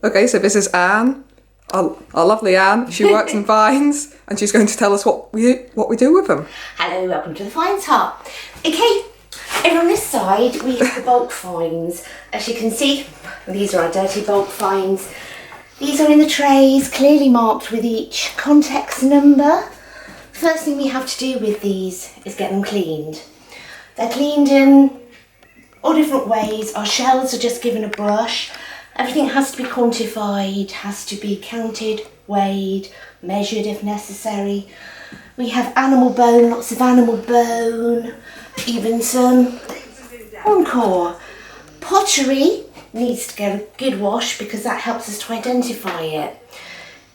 Okay, so this is Anne, our lovely Anne. She works in finds, and she's going to tell us what we do with them. Hello, welcome to the Finds Hut. Okay, over on this side we have the bulk finds. As you can see, these are our dirty bulk finds. These are in the trays, clearly marked with each context number. First thing we have to do with these is get them cleaned. They're cleaned in all different ways. Our shells are just given a brush. Everything has to be quantified, has to be counted, weighed, measured if necessary. We have animal bone, lots of animal bone, even some encore. Pottery needs to get a good wash because that helps us to identify it.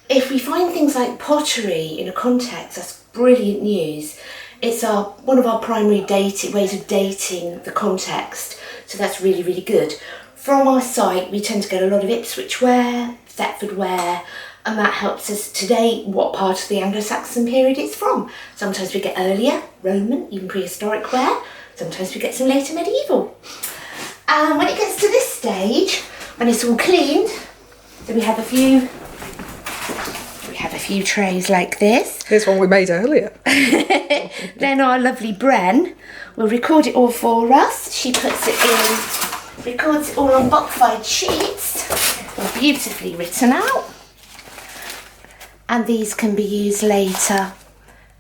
If we find things like pottery in a context, that's brilliant news. It's one of our primary ways of dating the context, so that's really, really good. From our site, we tend to get a lot of Ipswich ware, Thetford ware, and that helps us to date what part of the Anglo-Saxon period it's from. Sometimes we get earlier, Roman, even prehistoric ware. Sometimes we get some later medieval. And when it gets to this stage, when it's all cleaned, so we have a few trays like this. Here's one we made earlier. Then our lovely Bren will record it all for us. She puts it in, records it all on boxified sheets, all beautifully written out. And these can be used later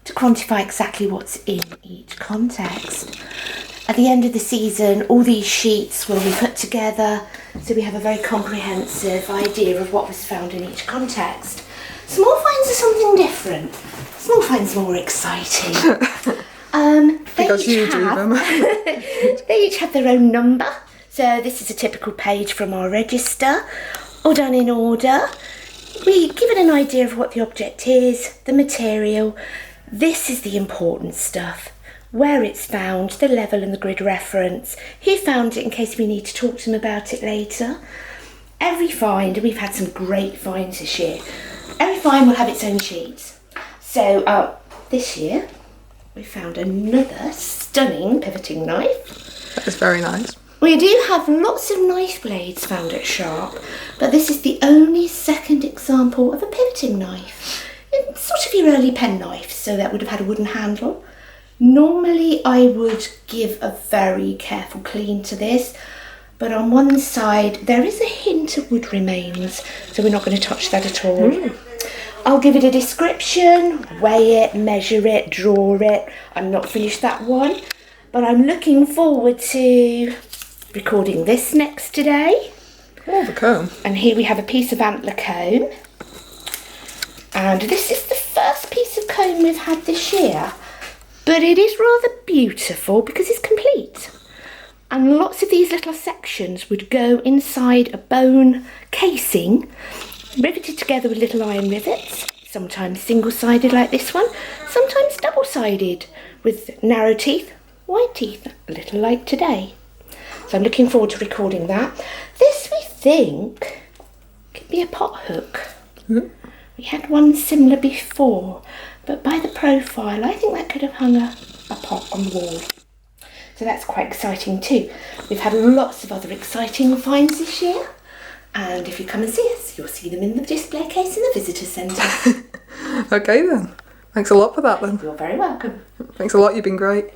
to quantify exactly what's in each context. At the end of the season, all these sheets will be put together so we have a very comprehensive idea of what was found in each context. Small finds are something different. Small finds are more exciting. Because you do them. They each have their own number. So this is a typical page from our register, all done in order. We give it an idea of what the object is, the material. This is the important stuff. Where it's found, the level and the grid reference, who found it in case we need to talk to them about it later. Every find, and we've had some great finds this year, every find will have its own sheets. So this year we found another stunning pivoting knife. That is very nice. We do have lots of knife blades found at Sharp, but this is the only second example of a pivoting knife. It's sort of your early penknife, so that would have had a wooden handle. Normally I would give a very careful clean to this, but on one side there is a hint of wood remains, so we're not going to touch that at all. I'll give it a description, weigh it, measure it, draw it. I'm not finished that one, but I'm looking forward to recording this next today. Oh, the comb. And here we have a piece of antler comb. And this is the first piece of comb we've had this year. But it is rather beautiful because it's complete. And lots of these little sections would go inside a bone casing, riveted together with little iron rivets, sometimes single-sided like this one, sometimes double-sided with narrow teeth, wide teeth, a little like today. So I'm looking forward to recording that. This we think could be a pot hook. Mm-hmm. We had one similar before, but by the profile I think that could have hung a pot on the wall. So that's quite exciting too. We've had lots of other exciting finds this year, and if you come and see us, you'll see them in the display case in the visitor centre. Okay then. Thanks a lot for that then. You're very welcome. Thanks a lot, you've been great.